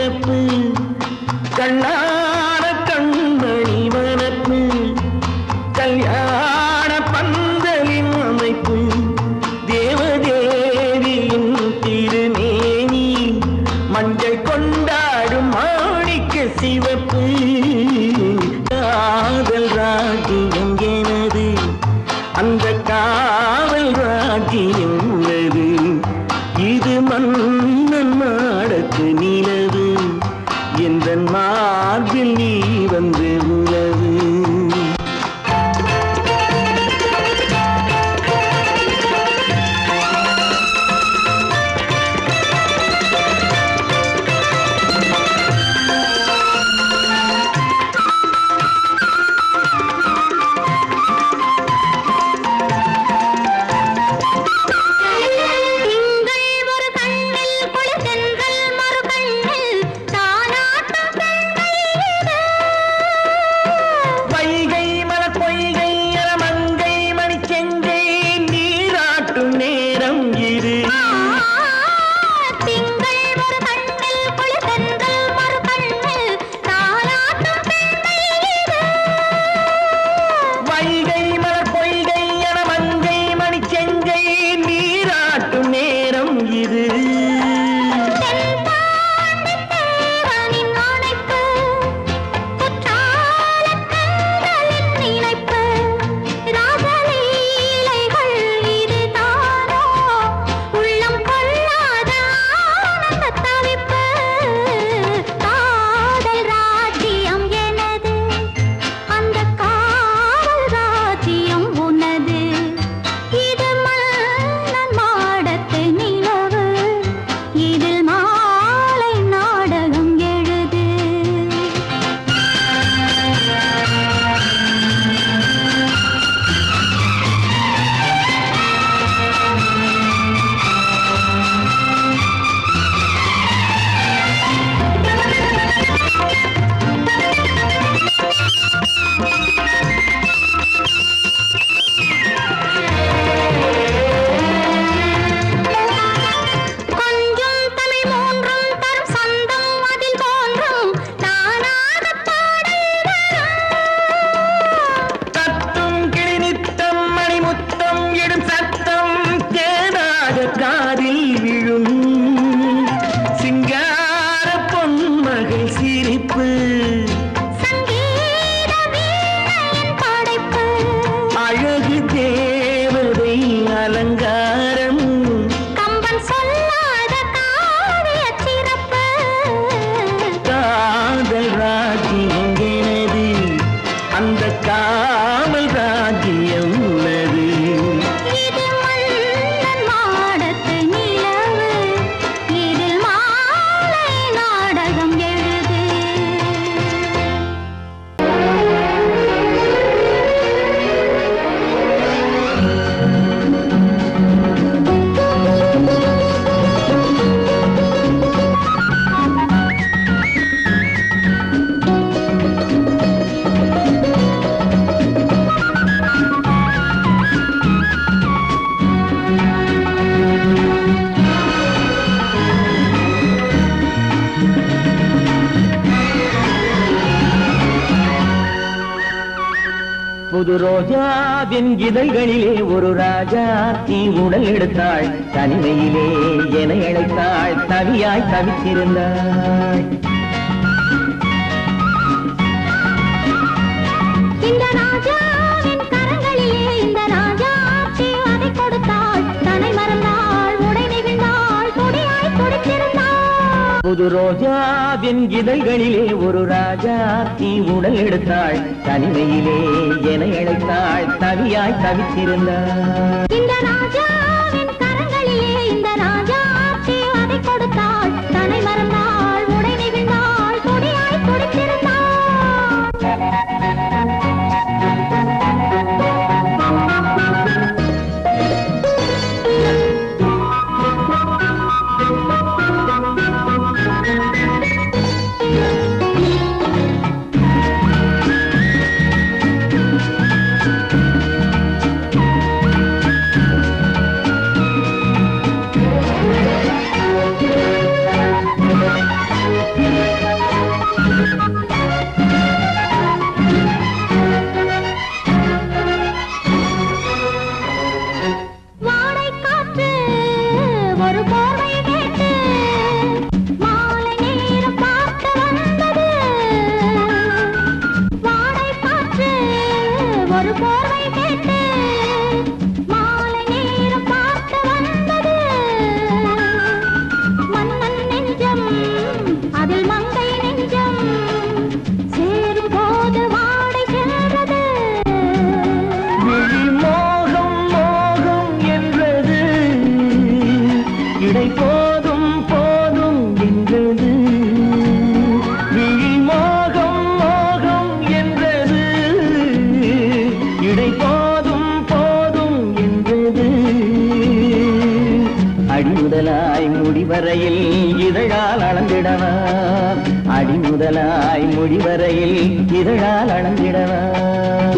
சிவப்பு கண்ணான கண்மணி வனப்பு கல்யாண பந்தலின் அமைப்பு தேவதேவியின் திருமேனி மஞ்சள் கொண்டாடும் மாணிக்க சிவப்பு காதல் ராஜ்யம் எனது அந்த காவல் ராஜ்யம் உள்ளது இது மன்னன் மாடத்து நிலவு எந்த மார்பில் நீ வந்து உலவு புது ரோஜாவின் இதழ்களிலே ஒரு ராஜாத்தி உடல் எடுத்தாள் தனிமையிலே என அழைத்தாள் தவியாய் தவித்திருந்தாள் இந்த ராஜாவின் கரங்களிலே இந்த ராஜாத்தி அதை கொடுத்தாள் தன்னை மறந்தாள் உடை நெகிழ்ந்தாள் கொடியாய் துடித்திருந்தாள் புது ரோஜாவின் இதழ்களிலே ஒரு ராஜாத்தி உடல் எடுத்தாள் தனிமையிலே என அழைத்தாள் தவியாய் தவித்திருந்தாள் இந்த ராஜாவின் கரங்களிலே இந்த ராஜாத்தி அதை கொடுத்தாள் தன்னை மறந்தாள் உடை நெகிழ்ந்தாள் கொடியாய் துடித்திருந்தாள் அடி முதலாய் முடிவரையில் இதழால் அளந்திடவா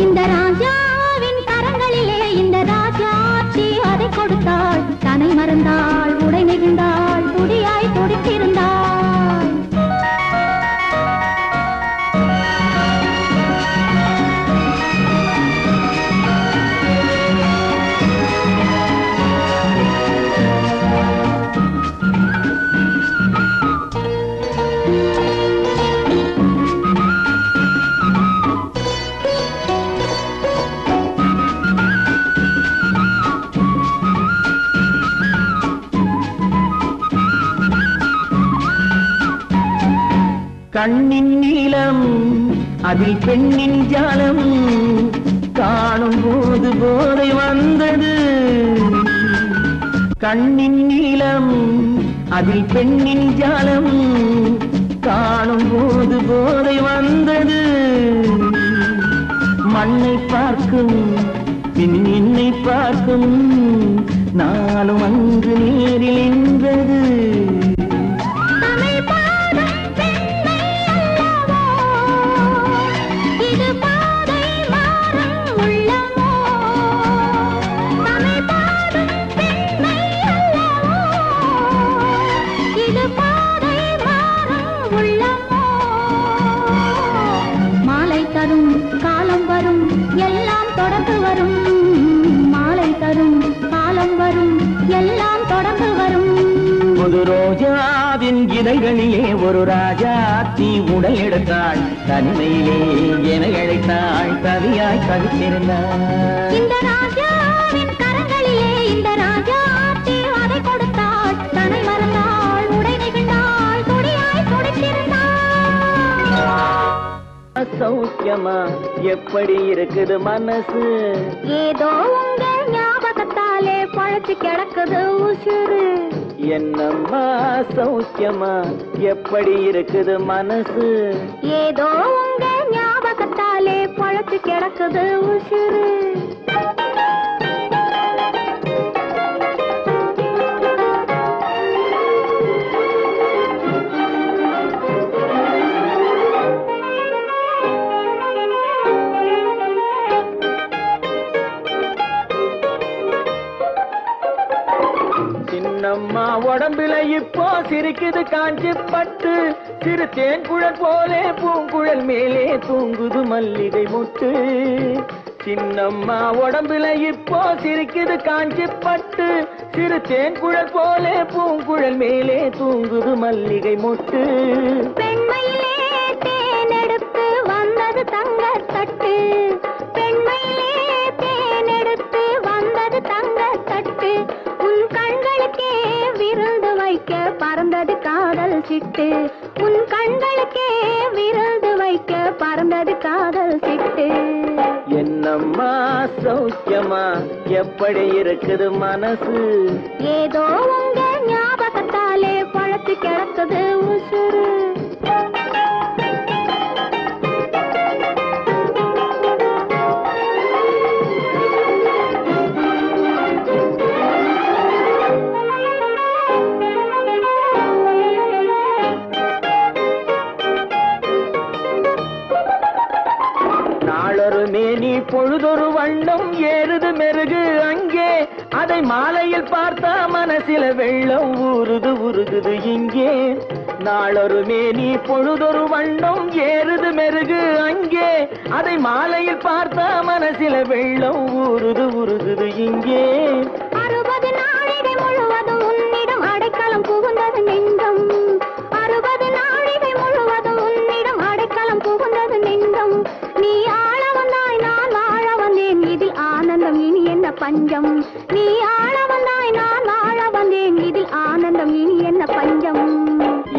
இந்த ராஜாவின் கரங்களிலே இந்த ராஜாத்தி அதை கொடுத்தாள் தன்னை மறந்தாள் உடை நெகிழ்ந்தாள் துடியாய் துடித்திருந்தாள் கண்ணின் நீளம் அதில் பெண்ணின் ஜாலம் காணும் போது போதை வந்தது கண்ணின் நீளம் அதில் பெண்ணின் ஜாலம் காணும் போது போதை வந்தது மண்ணை பார்க்கும் பின் என்னை பார்க்கும் நானும் அங்கு நேரில் என்றது ரோஜாவின் இதழ்களிலே ஒரு ராஜாத்தி உடல் எடுத்தாள் தனிமையிலே என அழைத்தாள் கவியாய் கவித்திருந்தாள் இந்த ராஜாவின் கரங்களிலே இந்த ராஜாத்தி அதை கொடுத்தாள் தன்னை மறந்தாள் உடை நெகிழ்ந்தாள் துடியாய் துடித்திருந்தாள் சௌக்கியமா எப்படி இருக்குது மனசு ஏதோ உங்க ஞாபகத்தாலே பழச்சு கிடக்குது உசுறு என்னம்மா சௌக்கியமா எப்படி இருக்குது மனசு ஏதோ உங்க ஞாபகத்தாலே பழச்சு கிடக்குது உசுறு சின்னம்மா உடம்புல இப்போ சிரிக்குது காஞ்சி பட்டு சிறு தேன் குழல் போலே பூங்குழல் மேலே தூங்குது மல்லிகை முட்டு சின்னம்மா உடம்புல இப்போ சிரிக்குது காஞ்சி பட்டு சிறு தேன் குழல் போலே பூங்குழல் மேலே தூங்குது மல்லிகை முட்டு பெண்மையிலே தேனெடுத்து வந்தது தங்க தட்டு பெண்மையிலே தேனெடுத்து வந்தது தங்க தட்டு உன் கண்களுக்கே விருந்து வைக்க பறந்தது காதல் சிட்டு உன் கண்களுக்கே விருந்து வைக்க பறந்தது காதல் சிட்டு என்னம்மா சௌக்கியமா எப்படி இருக்குது மனசு ஏதோ உங்க ஞாபகத்தாலே பழத்து கிடக்குது உசுறு மேனி பொழுதொரு வண்ணம் ஏறுது மெருகு அங்கே அதை மாலையில் பார்த்தா மனசில வெள்ளம் ஊறுது உருகுது இங்கே நாளொரு மேனி பொழுதொரு வண்ணம் ஏறுது மெருகு அங்கே அதை மாலையில் பார்த்தா மனசில வெள்ளம் ஊறுது உருகுது இங்கே 60 நாழிகை முழுவதும் உன்னிடம் அடைக்கலம் புகுந்தது நெஞ்சம் 60 நாழிகை முழுவதும் உன்னிடம் அடைக்கலம் புகுந்தது நெஞ்சம் நீ ஆள வந்தாய் நான் வாழ வந்தேன் இதில் ஆனந்தம் இனி என்ன பஞ்சம் நீ ஆள வந்தாய் நான் வாழ வந்தேன் இதில் ஆனந்தம் இனி என்ன பஞ்சம்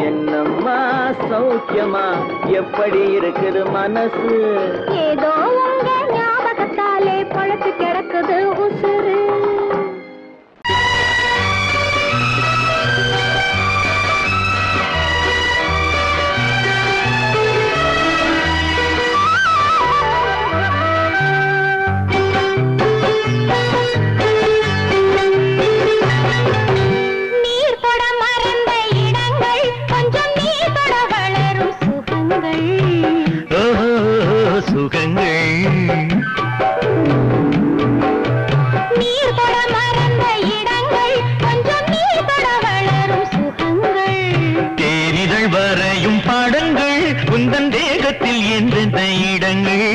என்னம்மா சௌக்கியமா எப்படி இருக்குது மனசு ஏதோ உங்க ஞாபகத்தாலே பழத்து கிடக்குது உசுறு நீர் தொட மறந்த இடங்கள் கொஞ்சம் நீர் தொட வளரும் உந்தன் தேகத்தில் எந்தெந்த இடங்கள்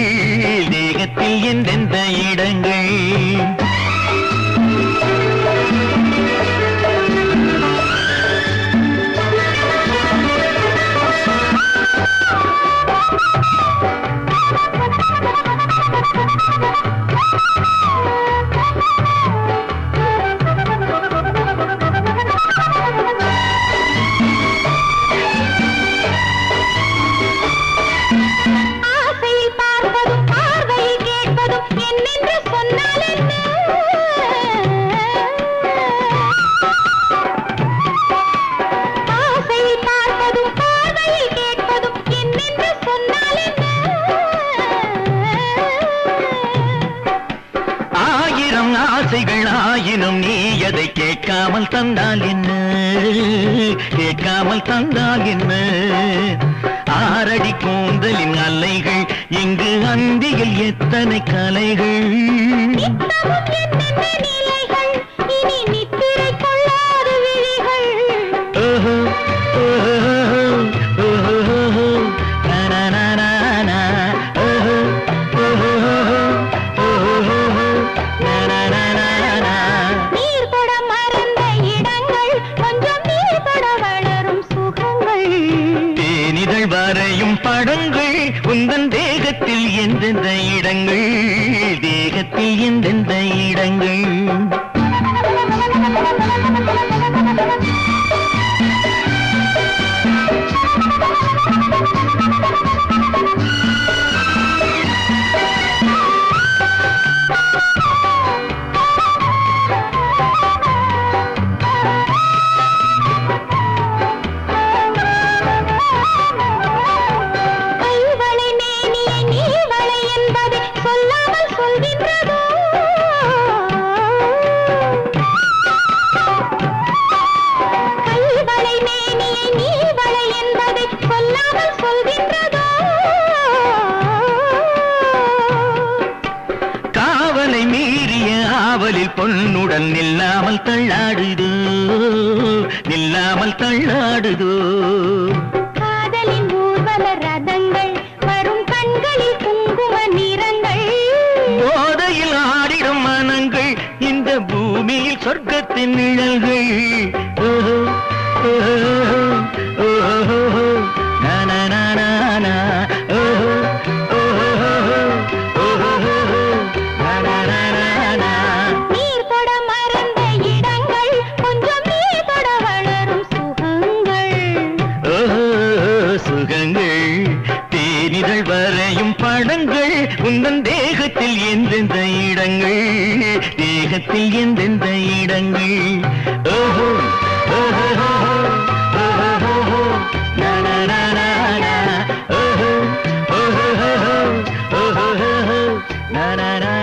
தேகத்தில் எந்தெந்த இடங்கள் ஆயினும் நீ எதை கேட்காமல் தந்தால் என்ன கேட்காமல் தந்தால் என்ன ஆரடி கூந்தலின் அலைகள் இங்கு அந்தியில் எத்தனை கலைகள் ஓஹோ படங்கள் உந்தன் தேகத்தில் எந்தெந்த இடங்கள் தேகத்தில் எந்தெந்த இடங்கள் பொன்னுடன் நில்லாமல் தள்ளாடுதோ நில்லாமல் தள்ளாடுதோ காதலின் ஊர்வல ரதங்கள் வரும் கண்களில் குங்கும நிறங்கள் போதையில் ஆடிடும் மனங்கள் இந்த பூமியில் சொர்க்கத்தின் நிழல்கள் ஓஹோ ஓஹோ ஓஹோ நானா ஓஹோ வரையும் படங்கள் உந்தன் தேகத்தில் எந்தெந்த இடங்கள் தேகத்தில் எந்தெந்த இடங்கள் ஓஹோ ஓஹோ ஓஹோ நானா ஓஹோ ஓஹோ ஓஹோ நானா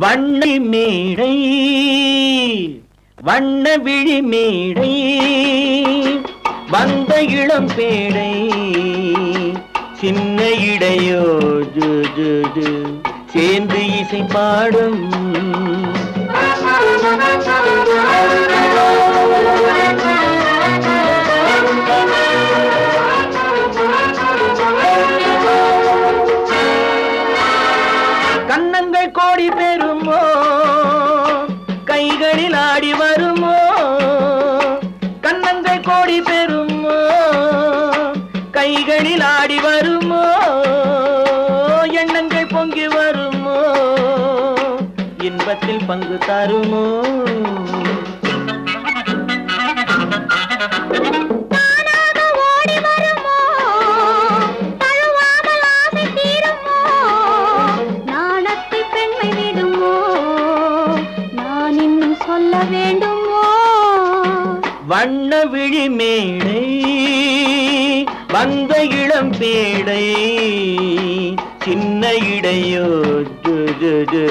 வண்ண மேடை வண்ண விழி மேடை வந்த இளம் பேடை சின்ன இடையோ சேர்ந்து இசை பாடும் கண்ணங்கள் கோடி பெறுமோ கைகளில் ஆடி வருமோ கண்ணங்கள் கோடி பெறுமோ கைகளில் ஆடி வருமோ எண்ணங்கள் பொங்கி வருமோ இன்பத்தில் பங்கு தருமோ வேண்டுமோ வண்ண விழி மேடை வந்த இளம் பேடை சின்ன இடையோ ஜு, ஜு, ஜு,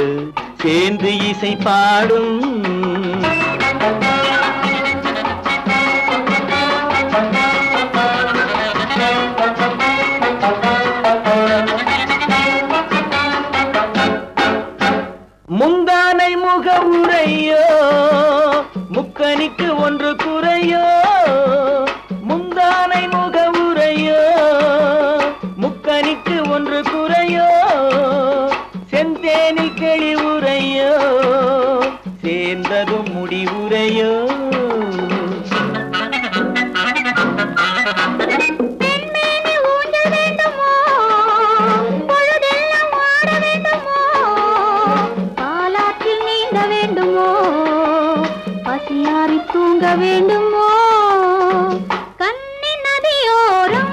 சேர்ந்து இசை பாடும் முந்தானை முக உரையோ முக்கனிக்கு ஒன்று குறையோ முந்தானை முக உரையோ முக்கனிக்கு ஒன்று குறையோ செந்தேனில் கிளி உரையோ சேர்ந்ததும் முடிவுரையோ பெண்மேனி ஊஞ்சல் வேண்டுமோ பொழுதெல்லாம் ஆட வேண்டுமோ பாலாற்றில் நீந்த வேண்டுமோ பசியாறி தூங்க வேண்டுமோ கண்ணி நதியோரம்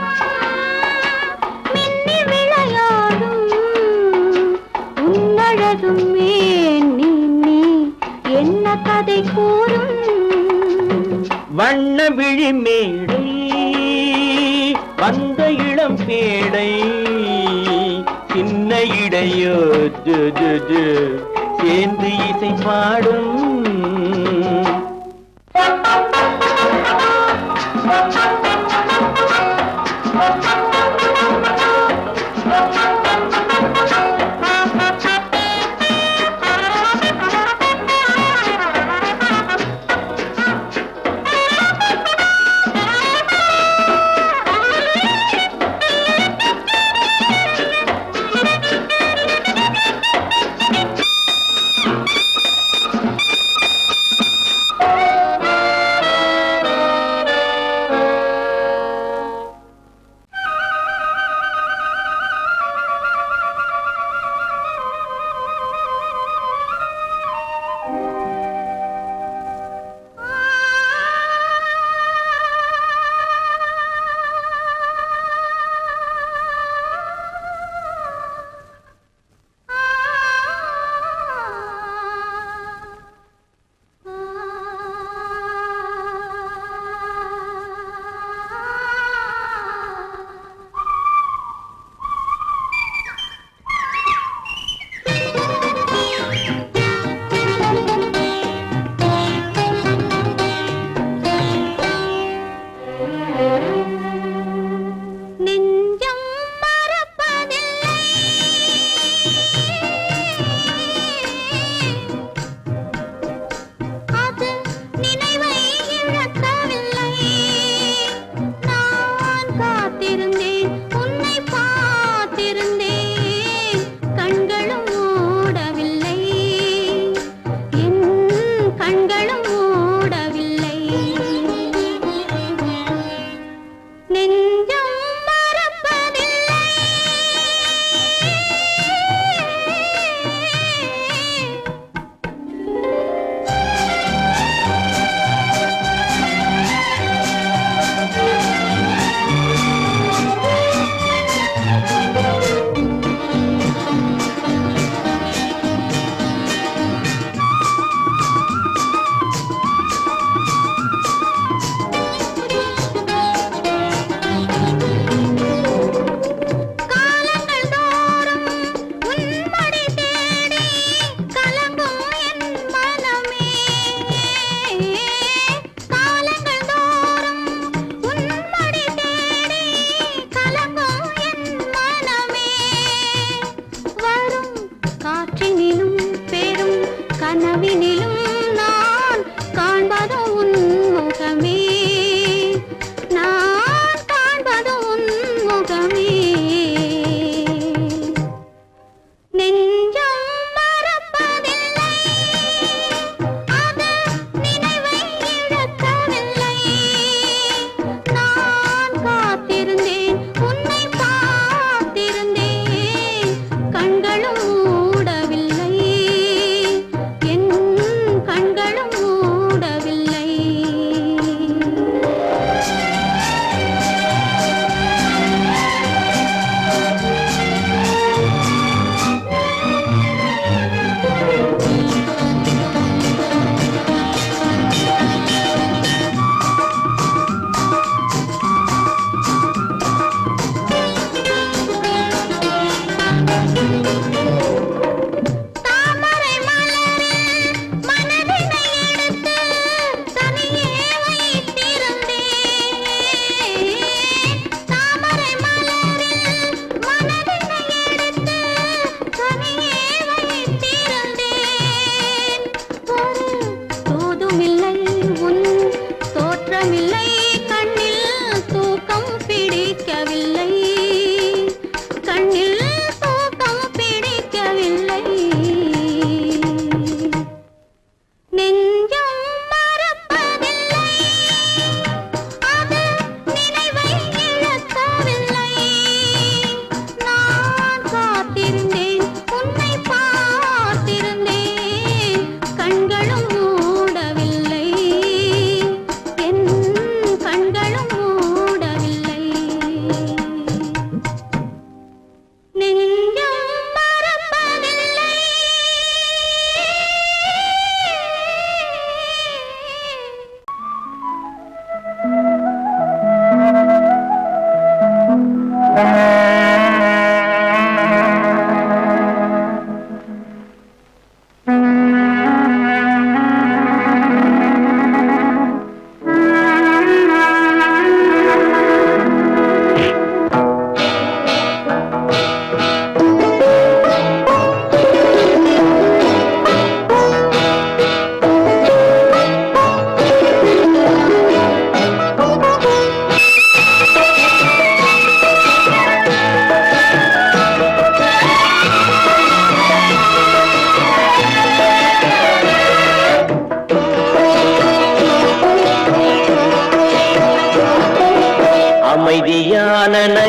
மின்னி விளையாடும் உன்னழகும் நீ என்ன கதை கூறும் வண்ண விழி மேடை வந்த இளம் பேடை சின்ன இடையோ ஜு, ஜு, ஜு, சேர்ந்து இசை பாடும்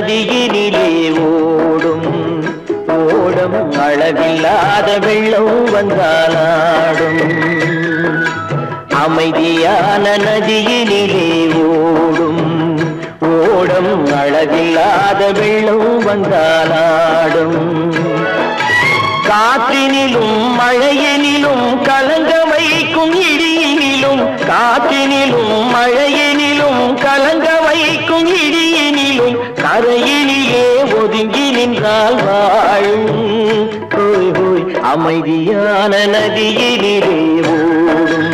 நதியினிலே ஓடும் ஓடும் அளவில்லாத வெள்ளம் வந்தாலாடும் அமைதியான நதியினிலே ஓடும் ஓடும் அளவில்லாத வெள்ளம் வந்தாலாடும் காற்றினிலும் மழையினிலும் கலங்க வைக்கும் இடியினிலும் காற்றினிலும் மழையினிலும் கலங்க வைக்கும் இடியினிலும் கரையினிலே ஒதுங்கி நின்றால் வாழும் ஹோய் ஹோய் அமைதியான நதியினிலே ஓடும்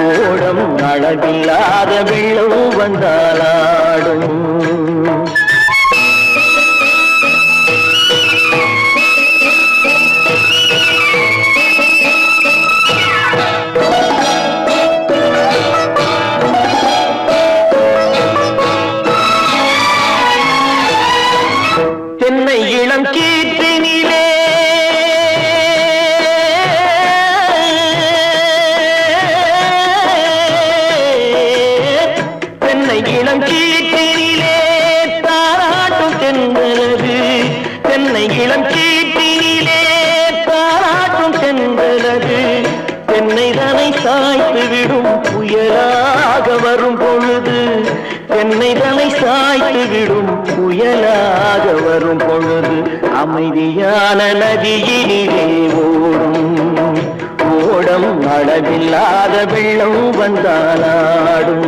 ஓடும் அளவில்லாத வெள்ளம் வந்தாலாடும் தென்னை இளம் கீற்றினிலே தென்னை இளம் கீற்றினிலே தாராட்டும் தென்றலது தென்னை இளம் கீற்றினிலே தாராட்டும் தென்றலது தென்னைதனை சாய்த்து விடும் புயலாக வரும் பொழுது தென்னைதனை சாய்த்து விடும் புயலாக வரும் பொழுது அமைதியான நதியினிலே ஓடும் ஓடம் அளவில்லாத வெள்ளம் வந்தாலாடும்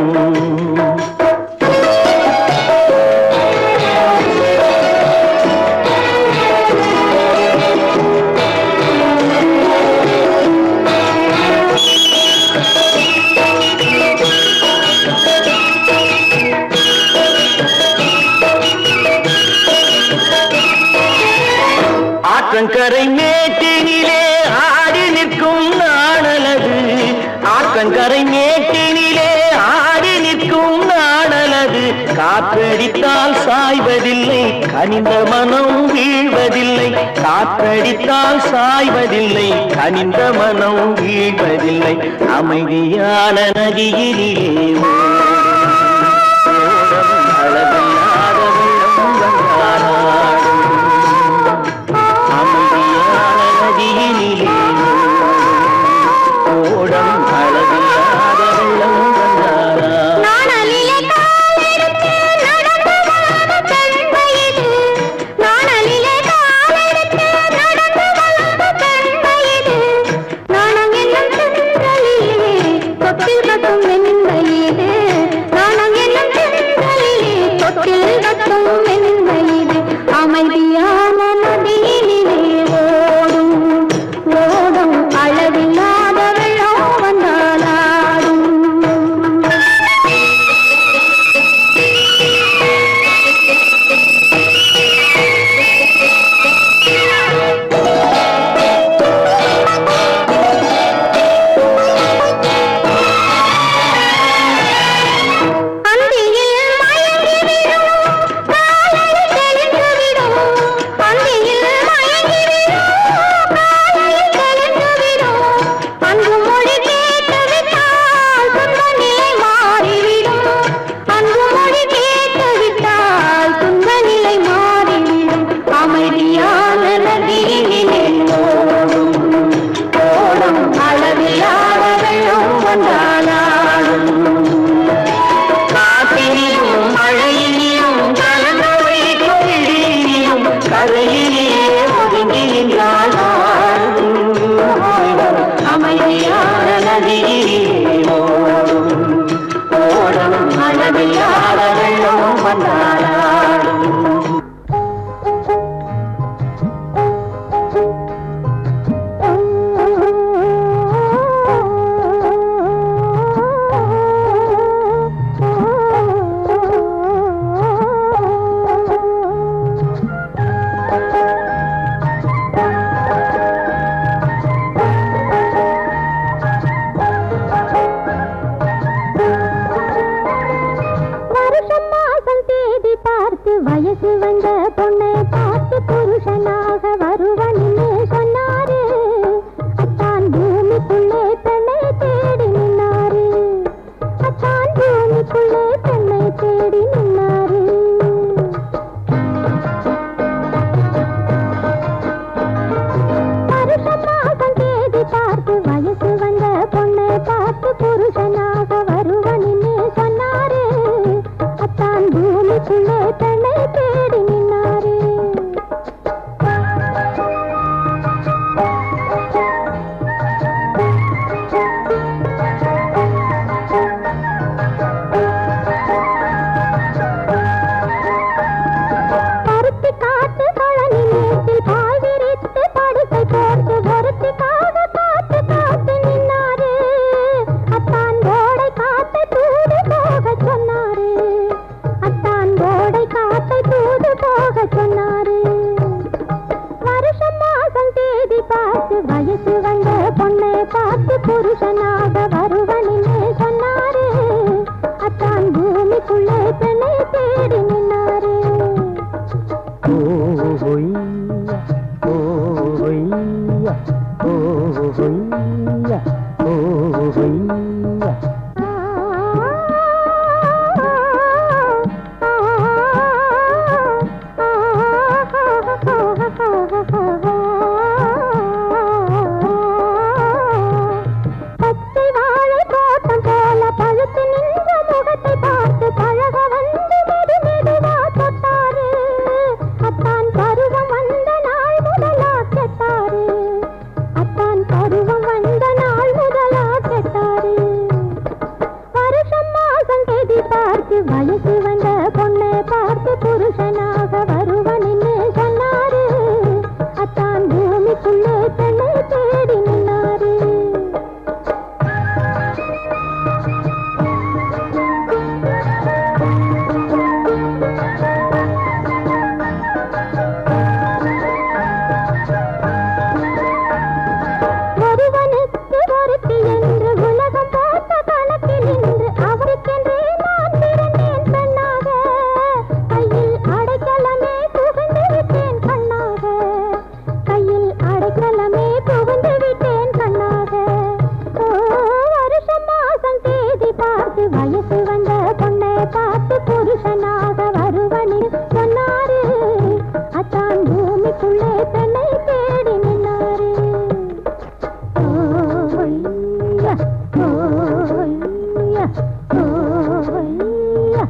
ஆற்றங்கரை மேட்டினிலே ஆடி நிற்கும் நாணலது ஆற்றங்கரை மேட்டினிலே ஆடி நிற்கும் நாணலது காற்றடித்தால் சாய்வதில்லை கனிந்த மனம் வீழ்வதில்லை காற்றடித்தால் சாய்வதில்லை கனிந்த மனம் வீழ்வதில்லை அமைதியான நதியினிலே அளவில்லாத வெள்ளம் வந்தாலாடும் அமைதியான நதியினிலே ஓடம் அளவில்லாத வெள்ளம் வந்தாலாடும் அமைதியான நதியினிலே ஓடும் ஓடும் அளவில்லாத வெள்ளம் வந்தாலாடும் அமைதியான நதியினிலே ஓடும் ஓடும் அளவில்லாத வெள்ளம் வந்தாலாடும் காற்றினிலும் மழையினிலும் கலந்த வைக்கும் இடியினிலும் கரையிலே ஒதுங்கி நின்றால் அமைதியான நதியிலே ஓடும் ஓடும் அளவில்லாத வெள்ளம் வந்தாலாடும் வருஷம் மாசம் தேதி புருஷனாக வருவனின்னு சொன்னாரு. அத்தான் பூமிக்குள்ளே பெண்ணை தேடி நின்னாரு. ஓஹொய்யா ஓஹொய்யா ஓஹொய்யா ஓஹொய்யா. பச்சை வாழை தோட்டம் போல பழுத்து நின்ற முகத்தை பார்த்து பழக வந்து மெதுவா தொட்டாரு. அத்தான் பருவம் வந்த நாள் முதலா கேட்டாரு. அத்தான் பருவம் வந்த நாள் முதலா கேட்டாரு. வருஷம் மாசம் தேதி பார்த்து வயசு வந்த பொண்ணை பார்த்து புருஷனாக வருவனின்னு சொன்னாரு. அத்தான் பூமிக்குள்ளே பெண்ணை தேடி நின்னாரு. ஒருவனுக்கு ஒருத்தி என்று உலகம் போட்ட கணக்கில் நின்று அவருக்கென்றே நான் பிறந்தேன் பெண்ணாக. கையில் அடைக்கலமே புகுந்து விட்டேன் கண்ணாக. கையில் அடைக்கலமே புகுந்து விட்டேன் கண்ணாக. வருஷம் மாசம் தேதி பார்த்து வயசு வந்த பொண்ணை பார்த்து புருஷனாக வருவனில் சொன்னாரு. அத்தான் பூமிக்குள்ளே பெண்ணை தேடி நின்னாரு. ஓய்யா ஓய்யா ஓய்யா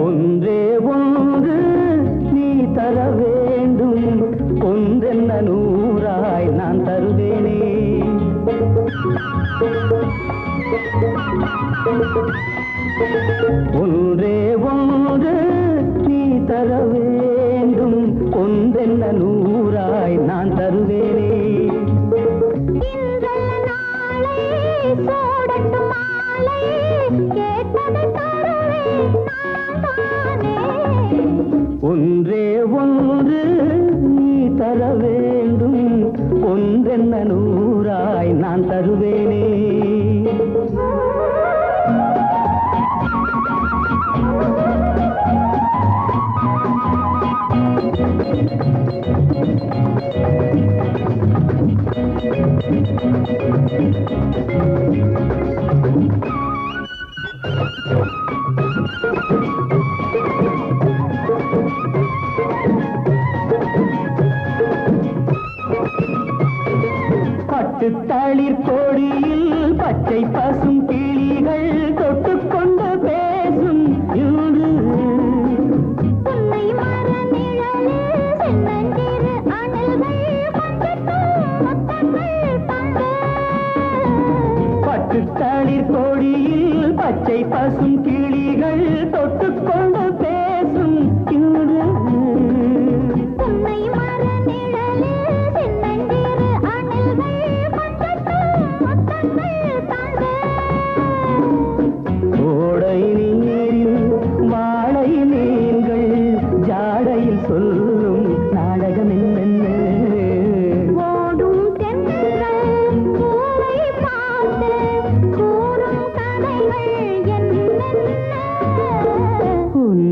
ஒன்றே ஒன்று நீ தர வேண்டும், ஒன்றென்ன நூறாய் நான் தருவேனே. ஒன்றே ஒன்று நீ தர வேண்டும், ஒன்றென்ன நூறாய் நான் தருவேனே. இன்றல்ல நாளை சோடட்டும் மாலை கேட்டதை தருவேன் நான் தானே. ஒன்றே ஒன்று நீ தர வேண்டும், ஒன்றென்ன நூறாய் நான் தருவேனே. பட்டுத்தளிர் கோடியில் பச்சை பசும் கிளிகள் தொட்டுக்கொண்டு பேசும் இன்று. உன்னை மர நிழலில் சென்னஞ்சிறு அணில்கள் கொஞ்சட்டும் முத்தங்கள் தந்து. பட்டுத்தளிர் கோடியில் பச்சை பசும் கிளிகள் தொட்டுக்கொண்டு பேசும் இன்று. உன்னை மர நிழலில் சென்னஞ்சிறு அணில்கள் கொஞ்சட்டும் முத்தங்கள் தந்து. ஓடை நீரில் வாழை மீன்கள் ஜாடையில் சொல்லும் நாடகம் என்னென்ன. ஓடும் தென்றல் பூவை பார்த்து கூறும் கதைகள் என்னென்ன. உன்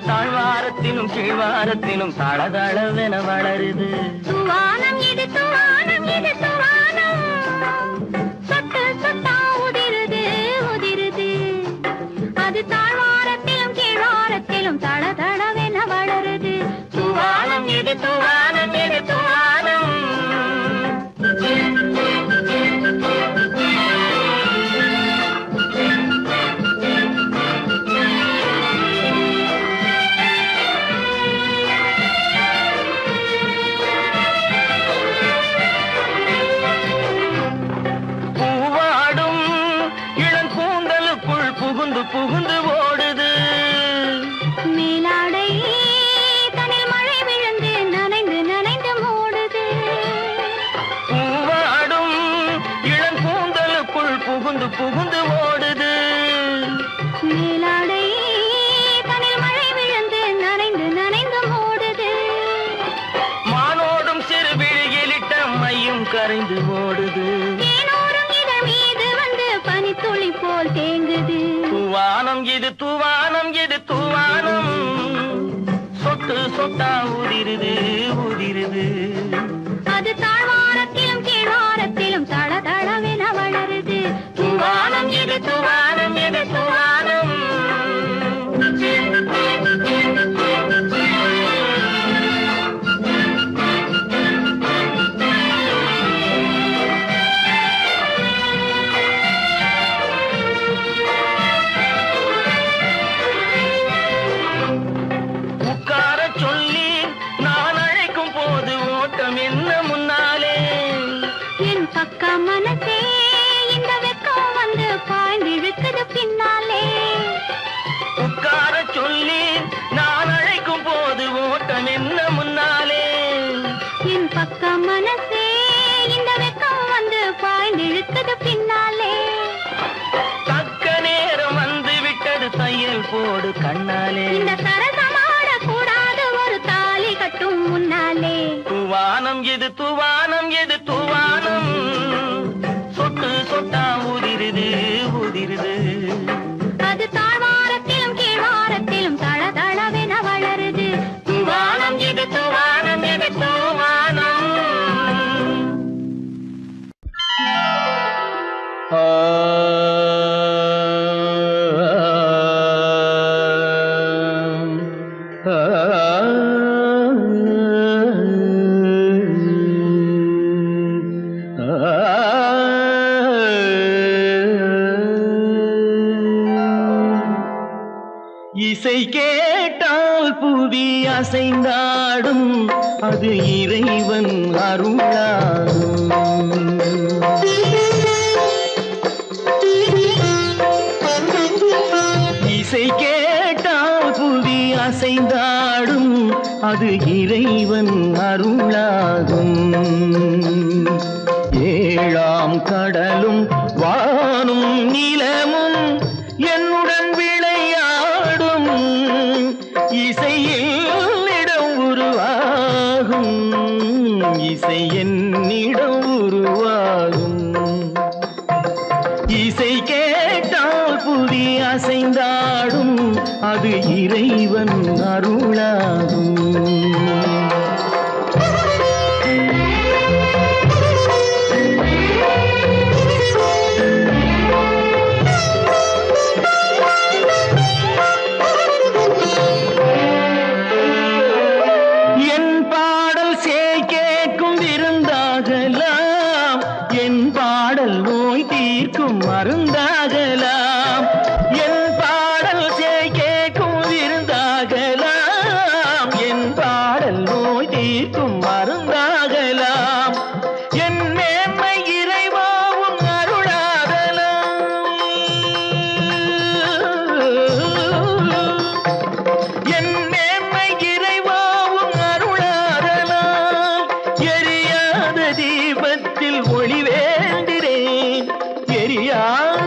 தாழ்வாரத்திலும் கீழ்வாரத்திலும் தளதளவென வளருது. துவானம் இது துவானம் இது துவானம், சொட்டு சொட்டா உதிருது உதிருது. அது தாழ்வாரத்திலும் கீழ்வாரத்திலும் தளதளவென வளருது. துவானம் இது துவானம் இது துவானம். பூவாடும் இளங்கூந்தலுக்குள் புகுந்து புகுந்து ஓடுது. மேலாடை தனில் மழை விழுந்து நனைந்து நனைந்து மூடுது. பூவாடும் இளங்கூந்தலுக்குள் புகுந்து புகுந்து ஓடுது. மேலாடை தனில் மழை விழுந்து நனைந்து நனைந்து மூடுது. மானோடும் சிறு விழியிலிட்ட மையும் கரைந்து ஓடுது. தேனோரும் இதழ் மீது வந்து பனித்துளி போல் தேங்குது. துவானம் இது துவானம் இது துவானம், சொட்டு சொட்டா உதிருது உதிருது. அது தாழ்வாரத்திலும் கீழ்வாரத்திலும் தளதளவென வளருது. துவானம் இது துவானம் இது துவானம். உட்கார சொல்லி நான் அழைக்கும் போது ஓட்டம் என்ன முன்னாலே. என் பக்க மனசே இந்த வெக்கம் வந்து பாய்ந்திழுக்குது பின்னாலே. உட்கார சொல்லி நான் அழைக்கும் போது ஓட்டம் என்ன முன்னாலே. என் பக்க மனசே இந்த வெக்கம் வந்து பாய்ந்திழுக்குது பின்னாலே. தக்க நேரம் வந்து விட்டது தையல் போடு கண்ணாலே. இந்த சரசமாட கூடாது ஒரு தாலி கட்டும் முன்னாலே. துவானம் இது துவானம் இது துவானம், சொட்டு சொட்டா உதிருது உதிருது. அது தாழ்வாரத்திலும் கீழ்வாரத்திலும் தளதளவென வளருது. துவானம் இது துவானம் இது துவானம். இசை கேட்டால் புவி அசைந்தாடும், அது இறைவன் அருளாடும். இசை கேட்டால் புவி அசைந்தாடும், அது இறைவன் அருளாகும். ஏழாம் கடலும் வானும் நிலமும் என்னுடன் விளையாடும், இசையில் இடம் உருவாகும், இசை என்னிடம் உருவாகும். இசை கேட்டால் புவி அசைந்தாடும், அது இறைவன் அருளாகும். என் பாடல் சேய் கேட்கும் விருந்தாகலாம், என் பாடல் நோய் தீர்க்கும் மருந்தாகலாம். என் பாடல் சேய் கேட்கும் விருந்தாகலாம், என் பாடல் நோய் தீர்க்கும் மருந்தாகலாம். என் மேன்மை இறைவாவும் அருளாகலாம். என் மேன்மை இறைவாவும் அருளாகலாம். எரியாத தீபத்தில் ஒளி வேண்டுகிறேன், எரியாத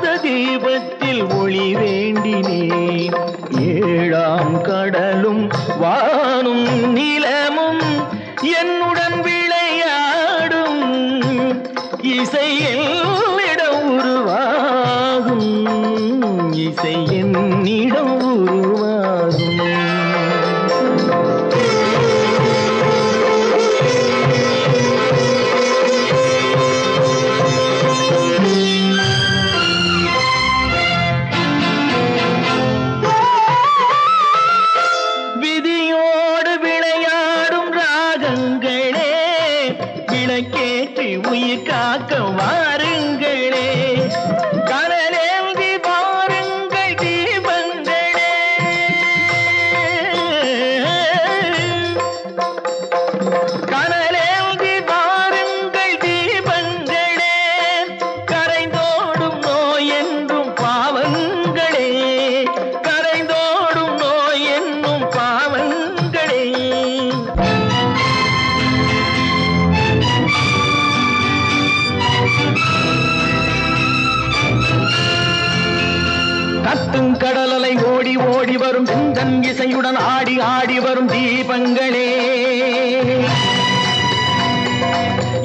கத்தும் கடலலை ஓடி ஓடி வரும் சிந்தன் இசையுடன் ஆடி ஆடி வரும் தீபங்களே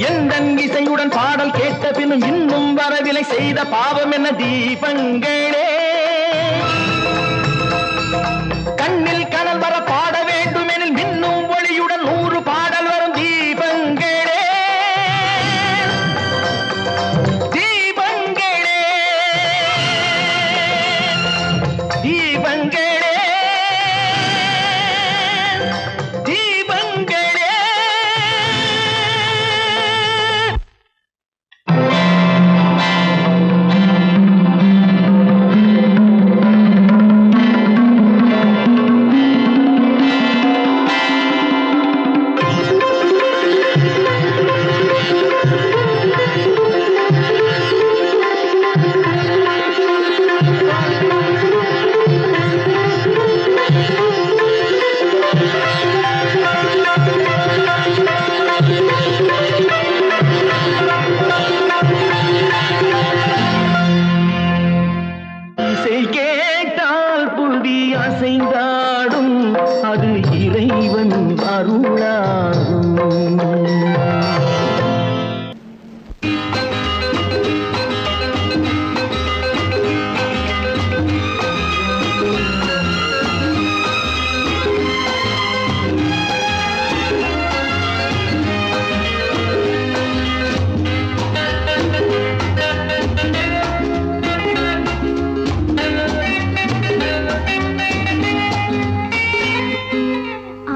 எந்தன் இசையுடன் பாடல் கேட்ட பின்னும் இன்னும் வரவில்லை செய்த பாவம் என்ன தீபங்களே கண்ணில் கனல் வர பாட வேண்டும் எனில் மின்னும் ஒளியுடன் 100 பாடல் வரும் தீபங்களே தீபங்களே தீபங்களே தீபங்களே இசை கேட்டால் புவி அசைந்தாடும் அது இறைவன் அருளாகும்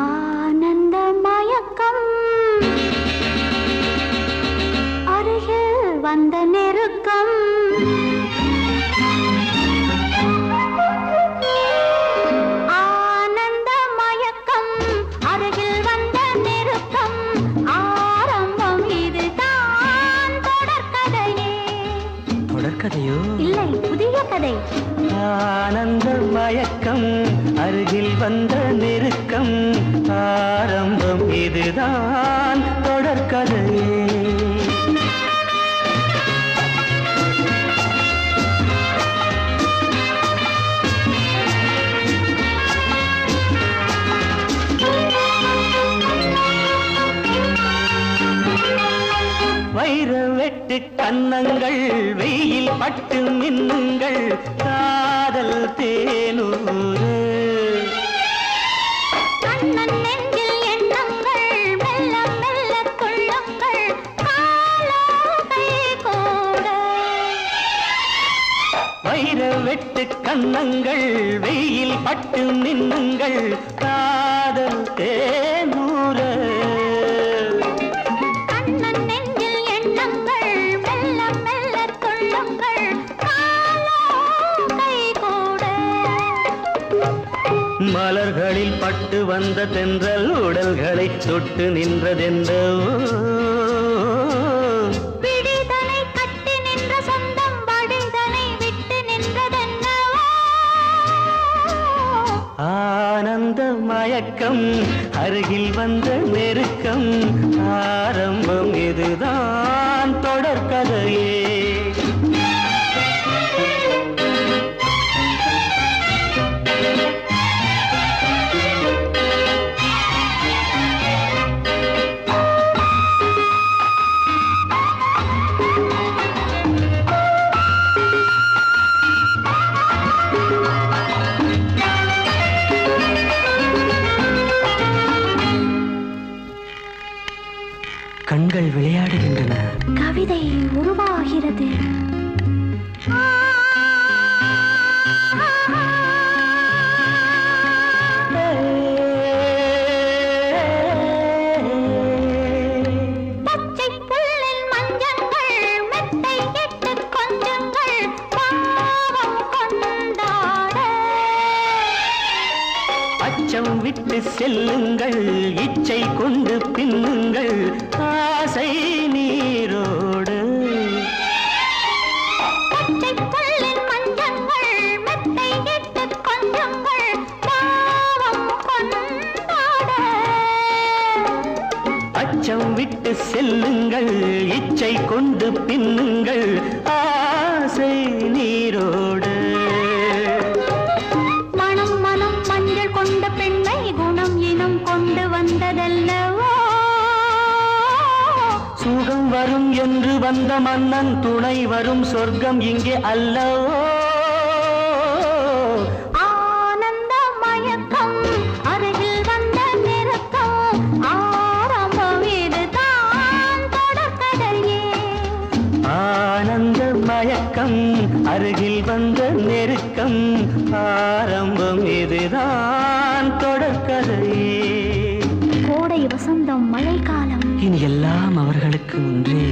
ஆனந்த மயக்கம் அருகில் வந்த நெருக்கம் ஆனந்த மயக்கம் அருகில் வந்த நெருக்கம் ஆரம்பம் இதுதான் தொடர்கதையே தொடர்கதையோ இல்லை புதிய கதை ஆனந்த மயக்கம் அருகில் வந்த நெருக்கம் ஆரம்பம் இதுதான் தொடர்கதை வைர வெட்டு கன்னங்கள் வெயில் பட்டு மின்னுங்கள் காதல் தேனூறு கண்ணன் நெஞ்சில் எண்ணங்கள் மெல்ல மெல்ல துள்ளுங்கள் காலம் கை கூட வைர வெட்டு கன்னங்கள் வெயில் பட்டு மின்னுங்கள் காதல் தேனூறு கண்ணன் நெஞ்சில் எண்ணங்கள் மெல்ல மெல்ல துள்ளுங்கள் காலம் கை கூட மலர்களில் பட்டு வந்த தென்றல் உடல்களை தொட்டு நின்றதென்றோ விடிதனை கட்டி நின்ற சொந்தம் வடிதனை விட்டு நின்றதென்னவோ ஆனந்த மயக்கம் அருகில் வந்த நெருக்கம் ஆரம்பம் இதுதான் தொடர்கதையே கண்கள் விளையாடுகின்றன கவிதை உருவாகிறது பச்சை புல்லின் மஞ்சங்கள் மெத்தை இட்டு கொஞ்சங்கள் பாவம் கொண்டாட அச்சம் விட்டு செல்லுங்கள் இச்சை கொண்டு பின்னுங்கள் ஆசை நீரோடு பச்சை புல்லின் மஞ்சங்கள் மெத்தை இட்டு கொஞ்சங்கள் பாவம் கொண்டாட அச்சம் விட்டு செல்லுங்கள் இச்சை கொண்டு பின்னுங்கள் ஆசை நீரோடு வந்த மன்னன் துணை வரும் சொர்க்கம் இங்கே அல்லவோ ஆனந்த மயக்கம் அருகில் வந்த நெருக்கம் ஆரம்பம் இதுதான் தொடர்கதையே ஆனந்த மயக்கம் அருகில் வந்த நெருக்கம் ஆரம்பம் இதுதான் தொடர்கதையே கோடை வசந்தம் மழைக்காலம் இனி எல்லாம் அவர்களுக்கு ஒன்றே